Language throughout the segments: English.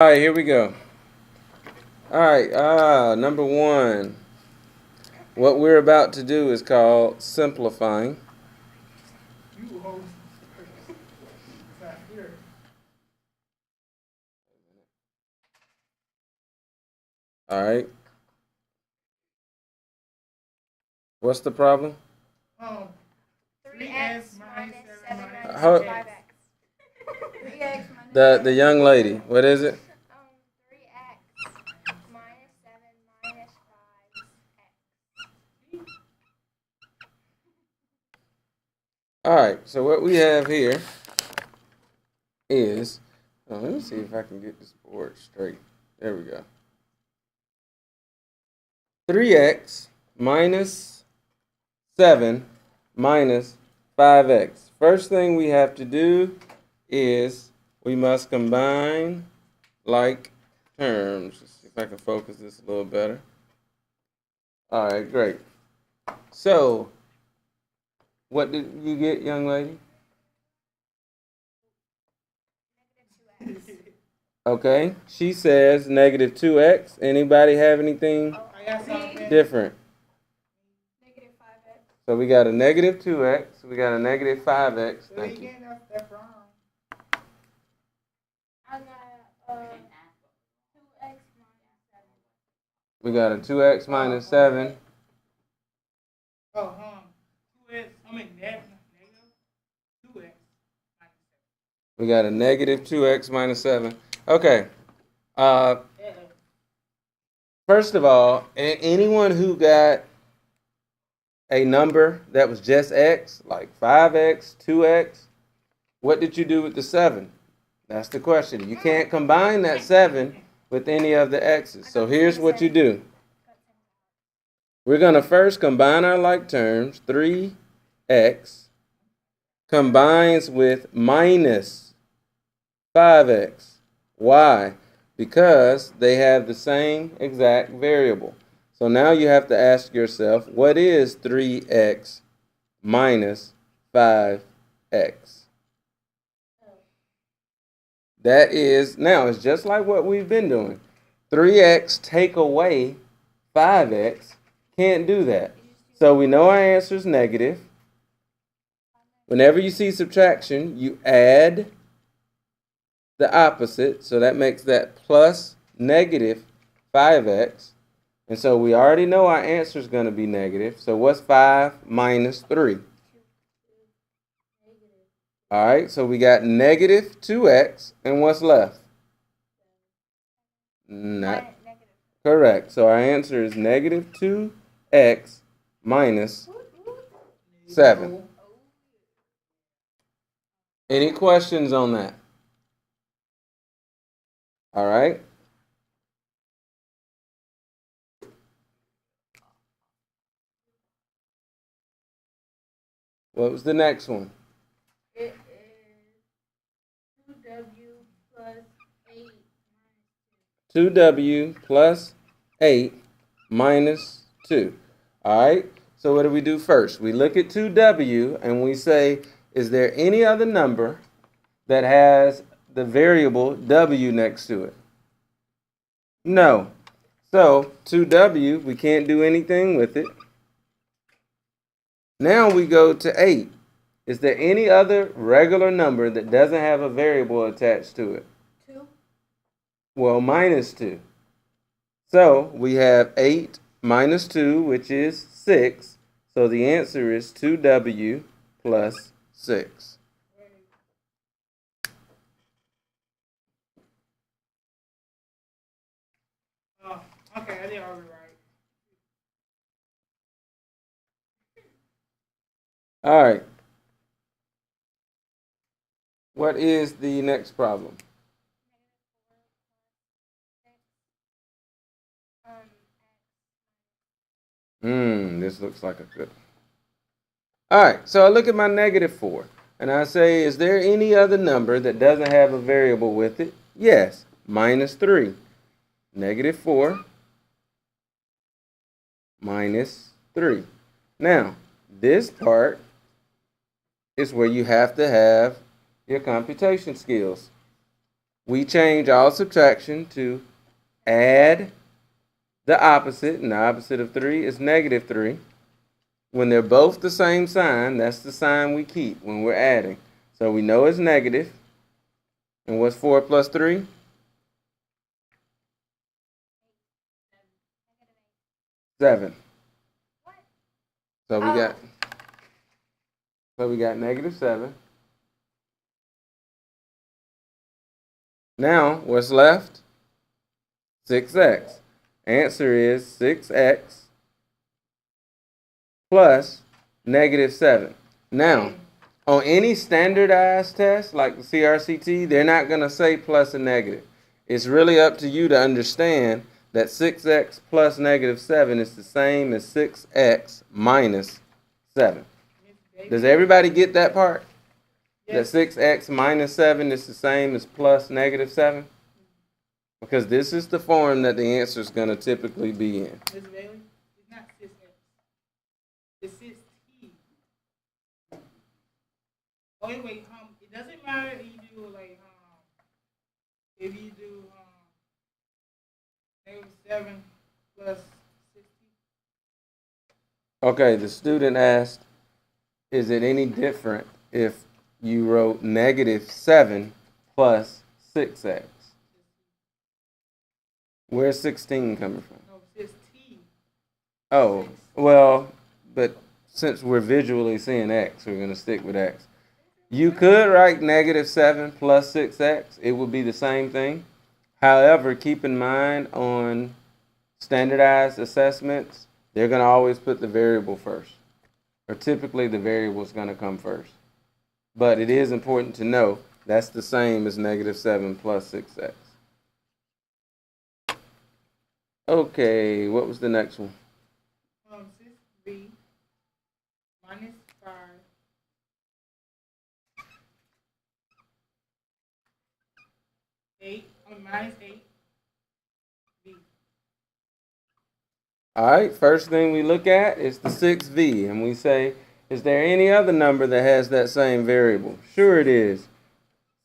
All right, here we go. All right, number one. What we're about to do is called simplifying. You host not here. All right. What's the problem? Um, 3x minus 7 minus How, 5x. 3x minus the young lady. What is it? 3x minus 7 minus 5x. All right. So what we have here is. Let me see if I can get this board straight. There we go. 3x minus 7 minus 5x. First thing we have to do is we must combine like terms. Let's see if I can focus this a little better. All right, great. So, what did you get, young lady? Okay, she says negative 2x. Anybody have anything I got something. different? Negative 5x. So we got a negative 2x, we got a negative 5x. So you Thank you. getting that wrong. I got 2x minus 7. We got a 2x minus 7. Oh, 2x. I mean negative 2x minus We got a negative 2x minus 7. Okay. 7. First of all, anyone who got a number that was just x, like 5x, 2x, what did you do with the 7? That's the question. You can't combine that 7 with any of the x's. So here's what you do. We're going to first combine our like terms. 3x combines with minus 5x. Why? Because they have the same exact variable. So now you have to ask yourself, what is 3x minus 5x? That is, now it's just like what we've been doing. 3x take away 5x. Can't do that. So we know our answer is negative. Whenever you see subtraction, you add the opposite. So that makes that plus negative 5x. And so we already know our answer is going to be negative. So what's 5 minus 3? All right, so we got negative 2x. And what's left? Not correct. So our answer is negative 2x minus 7. Any questions on that? All right. What was the next one? It is 2w plus 8 minus 2. 2w plus 8 minus 2. All right. So what do we do first? We look at 2w and we say, is there any other number that has the variable w next to it? No. So 2w, we can't do anything with it. Now we go to 8. Is there any other regular number that doesn't have a variable attached to it? 2. Well, minus 2. So we have 8 minus 2, which is 6. So the answer is 2w plus 6. Oh, okay, I did all right. All right. What is the next problem? This looks like a good one. All right, so I look at my negative 4, and I say, is there any other number that doesn't have a variable with it? Yes, minus 3. Negative 4 minus 3. Now, this part is where you have to have your computation skills. we change all subtraction to add the opposite, and the opposite of 3 is negative 3. When they're both the same sign, that's the sign we keep when we're adding. So we know it's negative. And what's 4 plus 3? 7. So we got negative 7. Now, what's left? 6x. Answer is 6x plus negative 7. Now, on any standardized test, like the CRCT, they're not going to say plus and negative. It's really up to you to understand that 6x plus negative 7 is the same as 6x minus 7. Does everybody get that part? Yes. That 6x minus 7 is the same as plus negative 7? Because this is the form that the answer is going to typically be in. Ms. Bailey, it's not 6x. It's 6t. Oh, wait, it doesn't matter if you do, like, if you do, negative 7 plus 60. Okay, the student asked, is it any different if you wrote negative 7 plus 6x? Where's 16 coming from? No, 6t. Oh, well, but since we're visually seeing x, we're going to stick with x. You could write negative 7 plus 6x. It would be the same thing. However, keep in mind on standardized assessments, they're going to always put the variable first. Or typically the variable is going to come first. But it is important to know that's the same as negative 7 plus 6x. Okay, what was the next one? 6b minus 5. 8, minus 8. B. All right, first thing we look at is the 6v, and we say, is there any other number that has that same variable? Sure it is.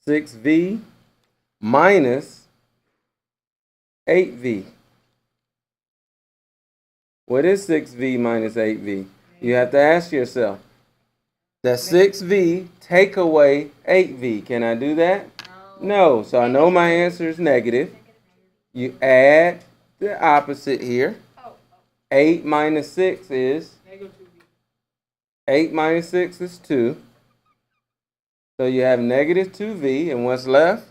6v minus 8v. What is 6v minus 8v? You have to ask yourself, does 6v take away 8v? Can I do that? No. So I know my answer is negative. You add the opposite here. 8 minus 6 is? Negative 2b. 8 minus 6 is 2. So you have negative 2v, and what's left?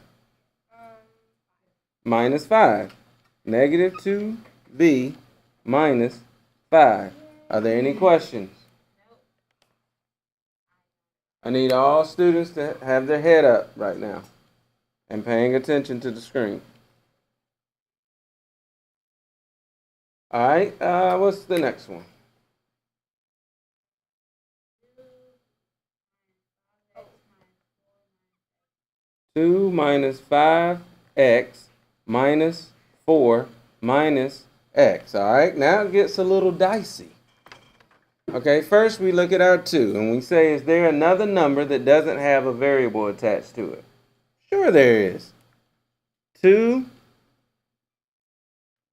Minus 5. Negative 2v minus 5. Are there any questions? I need all students to have their head up right now and paying attention to the screen. All right, what's the next one? 2 minus 5x minus 4 minus x. All right, now it gets a little dicey. Okay, first we look at our 2 and we say, is there another number that doesn't have a variable attached to it? Sure there is. 2.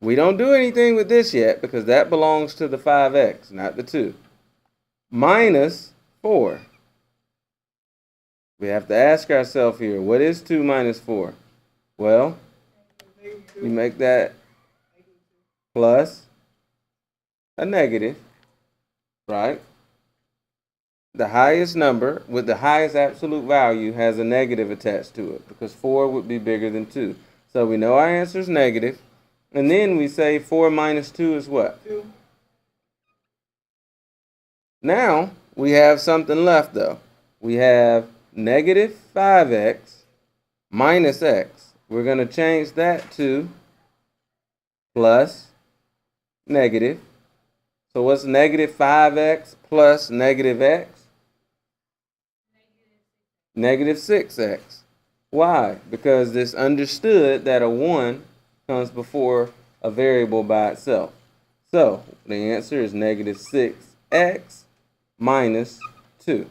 We don't do anything with this yet because that belongs to the 5x, not the 2. Minus 4. We have to ask ourselves here, what is 2 minus 4? Well, you make that plus a negative, right? The highest number with the highest absolute value has a negative attached to it because 4 would be bigger than 2. So we know our answer is negative. And then we say 4 minus 2 is what? 2. Now we have something left though. We have negative 5x minus x. We're going to change that to plus negative. So what's negative 5x plus negative x? Negative 6x. Why? Because it's understood that a 1 comes before a variable by itself. So the answer is negative 6x minus 2.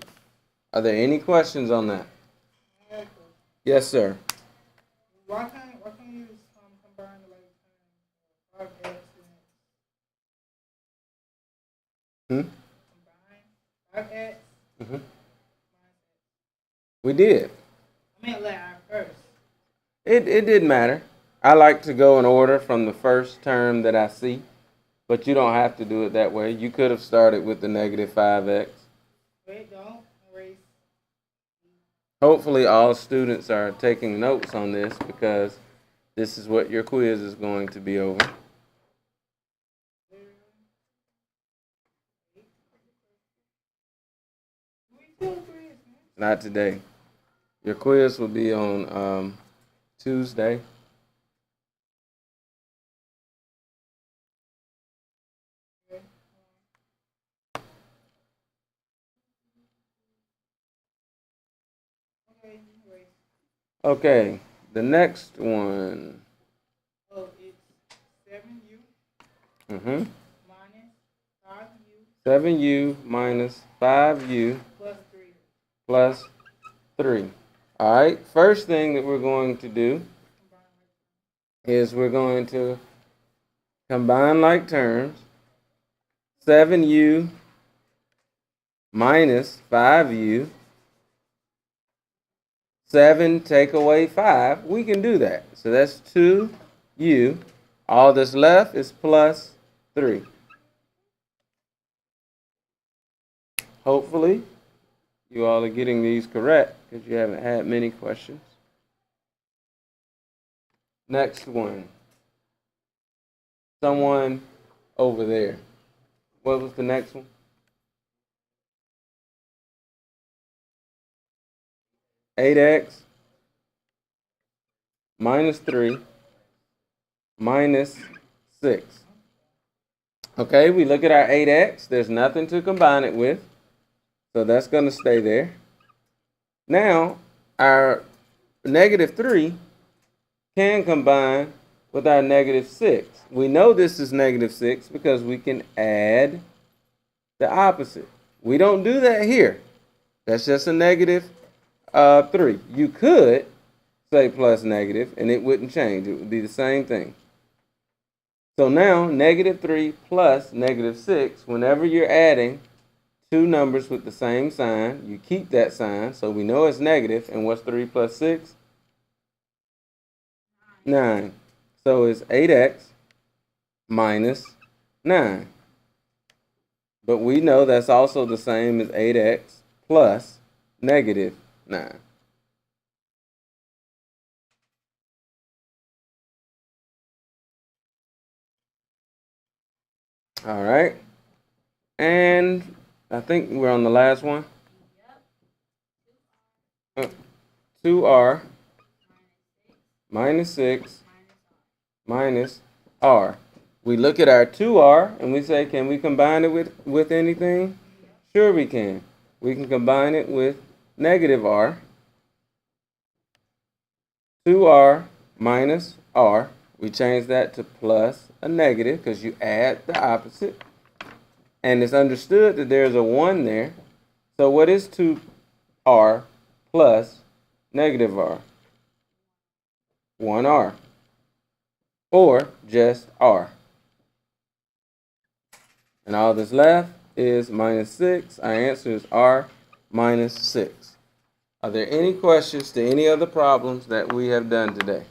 Are there any questions on that? Yes, sir. why can't you combine the like 5x and Hmm? combine 5x Mm-hmm. minus We did. x? I mean like our first. It didn't matter. I like to go in order from the first term that I see, but you don't have to do it that way. You could have started with the negative 5x. Wait, don't erase. Hopefully all students are taking notes on this because this is what your quiz is going to be over. We still quiz, man. Not today. Your quiz will be on Tuesday. Okay, erase. Okay, the next one. Oh, it's 7u Mm-hmm. minus 5u 7u minus 5u plus 3. plus 3. All right, first thing that we're going to do Combine is we're going to combine like terms. 7u minus 5u. 7 take away 5. We can do that. So that's 2u. All that's left is plus 3. Hopefully, you all are getting these correct because you haven't had many questions. Next one. Someone over there. What was the next one? 8x minus 3 minus 6. Okay, we look at our 8x. There's nothing to combine it with. So that's going to stay there. Now, our negative 3 can combine with our negative 6. We know this is negative 6 because we can add the opposite. We don't do that here. That's just a negative 3. You could say plus negative and it wouldn't change. It would be the same thing. So now, negative 3 plus negative 6, whenever you're adding two numbers with the same sign, you keep that sign, so we know it's negative. And what's 3 plus 6? 9. So it's 8x minus 9. But we know that's also the same as 8x plus negative 9. All right. And I think we're on the last one. 2r minus 6 minus r. We look at our 2r and we say, can we combine it with anything? Sure we can. We can combine it with negative r. 2r minus r. We change that to plus a negative because you add the opposite. And it's understood that there's a 1 there. So what is 2r plus negative r? 1r. Or just r. And all that's left is minus 6. Our answer is r minus 6. Are there any questions to any of the problems that we have done today?